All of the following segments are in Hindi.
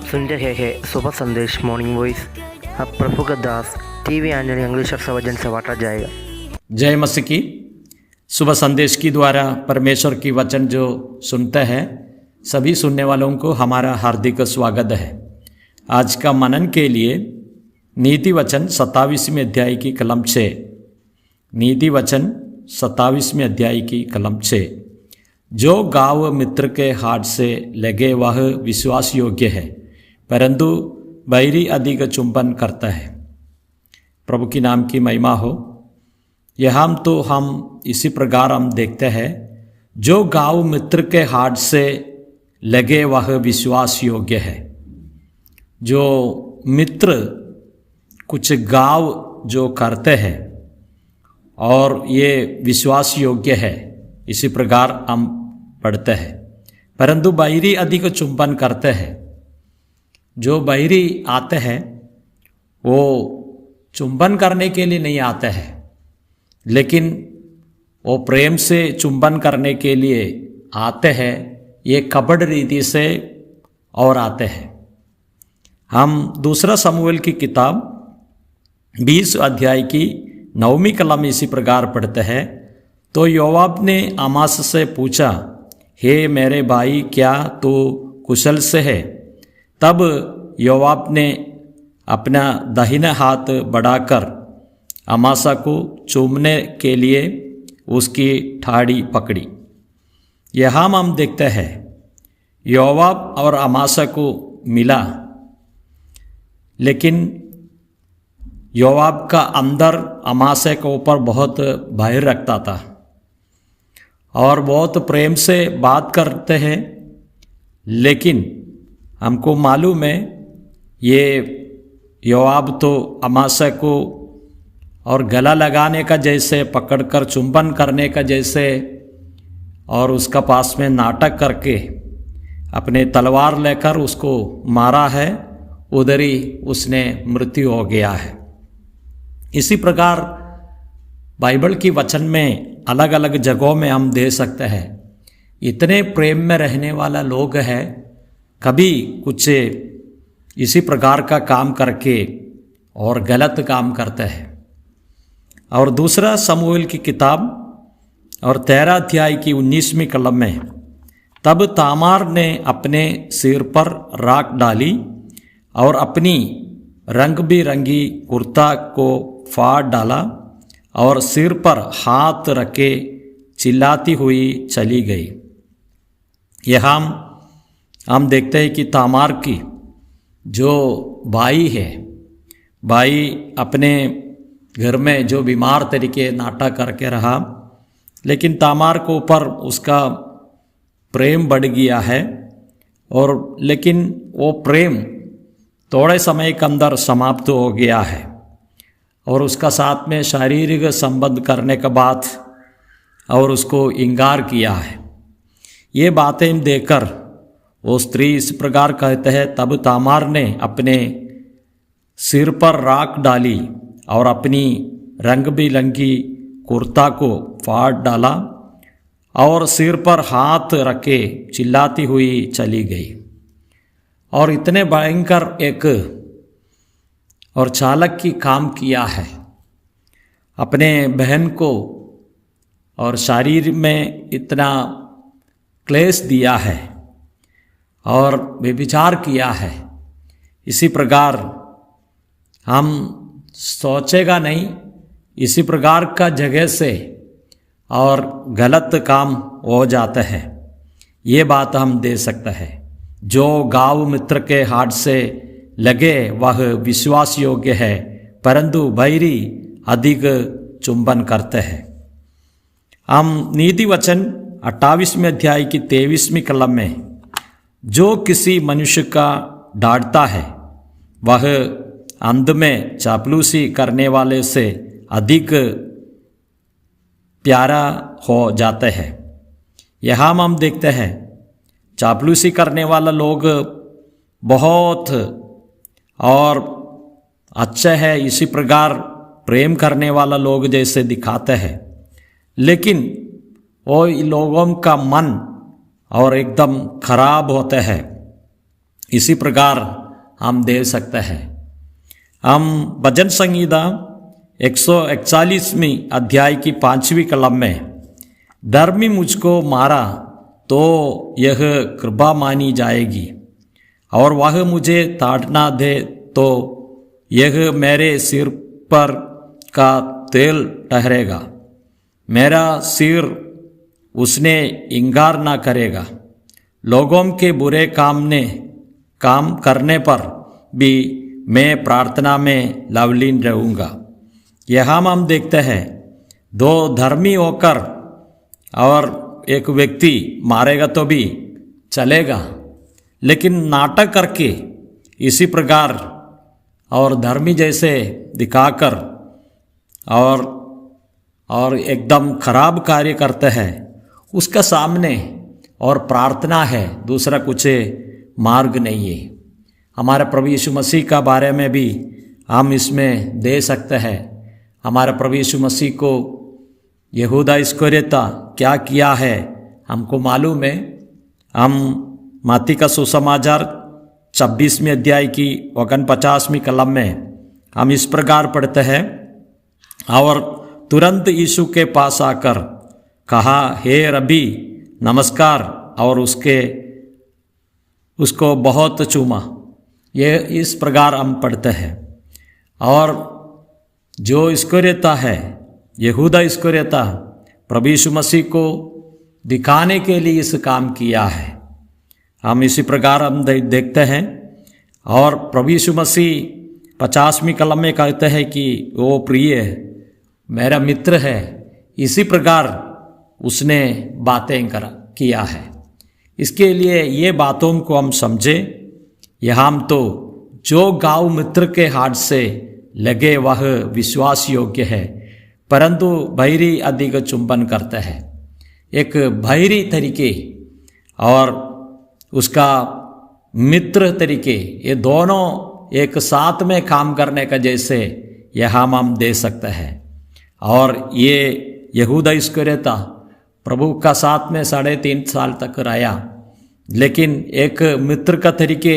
सुन रहे हैं सुबह संदेश मॉर्निंग वॉइस। अब प्रभु का दास टीवी एंड इंग्लिश से वचन से बांटा जाएगा। जय मसीह की। सुबह संदेश की द्वारा परमेश्वर की वचन जो सुनते हैं सभी सुनने वालों को हमारा हार्दिक स्वागत है। आज का मनन के लिए नीति वचन 27वें अध्याय की कलम 6। नीति वचन 27वें अध्याय की कलम 6। जो गाँव मित्र के हाथ से लगे वह विश्वास योग्य है, परंतु बैरी अधिक चुंबन करता है। प्रभु की नाम की महिमा हो। यहाँ तो हम इसी प्रकार हम देखते हैं, जो गाँव मित्र के हाथ से लगे वह विश्वास योग्य है। जो मित्र कुछ गाँव जो करते हैं और ये विश्वास योग्य है, इसी प्रकार हम पढ़ते हैं। परंतु बैरी अधिक चुंबन करते हैं। जो बैरी आते हैं वो चुंबन करने के लिए नहीं आते हैं, लेकिन वो प्रेम से चुंबन करने के लिए आते हैं। ये कपट रीति से और आते हैं। हम दूसरा शमूएल की किताब 20 अध्याय की 9वीं कलम इसी प्रकार पढ़ते हैं। तो योआब ने अमासा से पूछा, हे मेरे भाई, क्या तू कुशल से है? तब योआब ने अपना दाहिना हाथ बढ़ाकर अमासा को चूमने के लिए उसकी ठाड़ी पकड़ी। यहाँ हम देखते हैं योआब और अमासा को मिला, लेकिन योआब का अंदर अमासा के ऊपर बहुत भय रखता था और बहुत प्रेम से बात करते हैं। लेकिन हमको मालूम है ये योआब तो अमासा को और गला लगाने का जैसे पकड़कर चुंबन करने का जैसे और उसका पास में नाटक करके अपने तलवार लेकर उसको मारा है, उधर ही उसने मृत्यु हो गया है। इसी प्रकार बाइबल की वचन में अलग अलग जगहों में हम दे सकते हैं। इतने प्रेम में रहने वाला लोग हैं, कभी कुछ इसी प्रकार का काम करके और गलत काम करते हैं। और दूसरा शमूएल की किताब और 13 अध्याय की 19वीं कलम में, तब तामार ने अपने सिर पर राख डाली और अपनी रंग बिरंगी कुर्ता को फाड़ डाला और सिर पर हाथ रखे चिल्लाती हुई चली गई। यहाँ हम देखते हैं कि तामार की जो भाई है, भाई अपने घर में जो बीमार तरीके नाटक करके रहा, लेकिन तामार के ऊपर उसका प्रेम बढ़ गया है। और लेकिन वो प्रेम थोड़े समय के अंदर समाप्त हो गया है और उसका साथ में शारीरिक संबंध करने के बाद और उसको इंकार किया है। ये बातें देखकर वो स्त्री इस प्रकार कहते हैं, तब तामार ने अपने सिर पर राख डाली और अपनी रंग बिरंगी कुर्ता को फाड़ डाला और सिर पर हाथ रखे चिल्लाती हुई चली गई। और इतने भयंकर एक और चालक की काम किया है, अपने बहन को और शरीर में इतना क्लेश दिया है और व्यभिचार किया है। इसी प्रकार हम सोचेगा नहीं, इसी प्रकार का जगह से और गलत काम हो जाता है। ये बात हम दे सकते हैं। जो गाँव मित्र के हाथ से लगे वह विश्वास योग्य है, परंतु बैरी अधिक चुंबन करते हैं। हम नीति वचन 28वें अध्याय की 23वीं कलम में, जो किसी मनुष्य का डांटता है वह अंत में चापलूसी करने वाले से अधिक प्यारा हो जाता है। यहाँ हम देखते हैं चापलूसी करने वाला लोग बहुत और अच्छे है, इसी प्रकार प्रेम करने वाला लोग जैसे दिखाते हैं, लेकिन वो लोगों का मन और एकदम खराब होते हैं इसी प्रकार हम दे सकते हैं। हम भजन संगीता 141वीं अध्याय की 5वीं कलम में, धर्मी मुझको मारा तो यह कृपा मानी जाएगी, और वह मुझे ताड़ना दे तो यह मेरे सिर पर का तेल ठहरेगा। मेरा सिर उसने इंगार ना करेगा। लोगों के बुरे काम करने पर भी मैं प्रार्थना में लवलीन रहूँगा। यहाँ हम देखते हैं, दो धर्मी होकर और एक व्यक्ति मारेगा तो भी चलेगा, लेकिन नाटक करके इसी प्रकार और धर्मी जैसे दिखाकर और एकदम खराब कार्य करते हैं, उसका सामने और प्रार्थना है, दूसरा कुछ मार्ग नहीं है। हमारे प्रभु यीशु मसीह का बारे में भी हम इसमें दे सकते हैं। हमारे प्रभु यीशु मसीह को यहूदा इस्करियोता क्या किया है हमको मालूम है। हम मत्ती का सुसमाचार 26वें अध्याय की 49वीं कलम में हम इस प्रकार पढ़ते हैं, और तुरंत यीशु के पास आकर कहा, हे रबी नमस्कार, और उसको बहुत चूमा। ये इस प्रकार हम पढ़ते हैं। और जो इस्करियोता है, यहूदा इस्करियोता, प्रभु यीशु मसीह को दिखाने के लिए इस काम किया है। हम इसी प्रकार हम देखते हैं। और प्रभु यीशु मसीह 50वीं कलम में कहते हैं कि वो प्रिय मेरा मित्र है। इसी प्रकार उसने बातें किया है। इसके लिए ये बातों को हम समझें। यहाँ हम तो जो गाँव मित्र के हाथ से लगे वह विश्वास योग्य है, परंतु भैरी अधिक चुंबन करता है। एक भैरी तरीके और उसका मित्र तरीके, ये दोनों एक साथ में काम करने का जैसे यहाँ हम दे सकते हैं। और ये यहूदा इस्करियोता प्रभु का साथ में 3.5 साल तक रहा, लेकिन एक मित्र का तरीके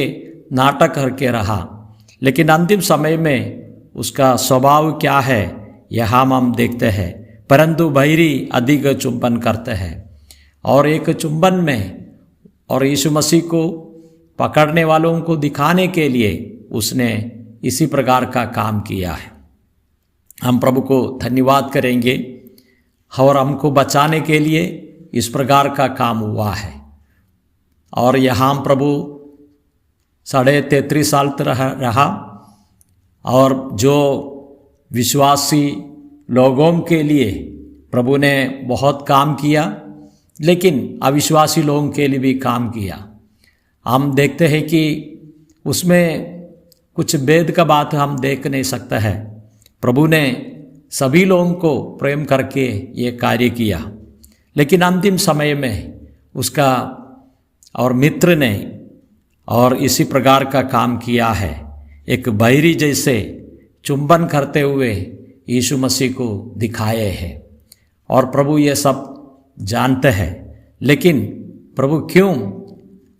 नाटक करके रहा। लेकिन अंतिम समय में उसका स्वभाव क्या है यहाँ हम देखते हैं, परंतु भैरी अधिक चुंबन करते हैं। और एक चुंबन में और यीशु मसीह को पकड़ने वालों को दिखाने के लिए उसने इसी प्रकार का काम किया है। हम प्रभु को धन्यवाद करेंगे, और हमको बचाने के लिए इस प्रकार का काम हुआ है। और यहाँ प्रभु 33.5 साल रहा, और जो विश्वासी लोगों के लिए प्रभु ने बहुत काम किया, लेकिन अविश्वासी लोगों के लिए भी काम किया। हम देखते हैं कि उसमें कुछ भेद का बात हम देख नहीं सकते हैं। प्रभु ने सभी लोगों को प्रेम करके ये कार्य किया, लेकिन अंतिम समय में उसका और मित्र ने और इसी प्रकार का काम किया है। एक बैरी जैसे चुंबन करते हुए यीशु मसीह को दिखाए हैं। और प्रभु ये सब जानते हैं, लेकिन प्रभु क्यों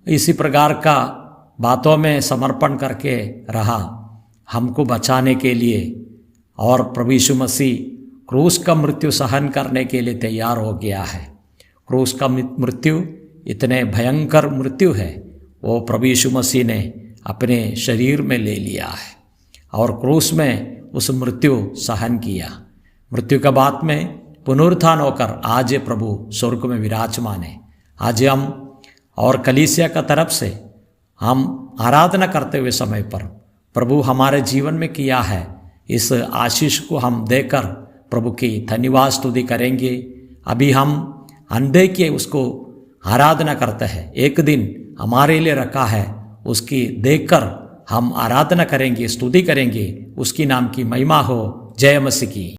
इसी प्रकार का बातों में समर्पण करके रहा हमको बचाने के लिए। और प्रभु यीशु मसीह क्रूस का मृत्यु सहन करने के लिए तैयार हो गया है। क्रूस का मृत्यु इतने भयंकर मृत्यु है, वो प्रभु यीशु मसीह ने अपने शरीर में ले लिया है और क्रूस में उस मृत्यु सहन किया। मृत्यु के बाद में पुनरुत्थान होकर आज प्रभु स्वर्ग में विराजमान है। आज हम और कलीसिया का तरफ से हम आराधना करते हुए समय पर प्रभु हमारे जीवन में किया है, इस आशीष को हम देकर प्रभु की धन्यवाद स्तुति करेंगे। अभी हम अनदेखिए उसको आराधना करते हैं, एक दिन हमारे लिए रखा है, उसकी देखकर हम आराधना करेंगे, स्तुति करेंगे। उसकी नाम की महिमा हो। जय मसीह की।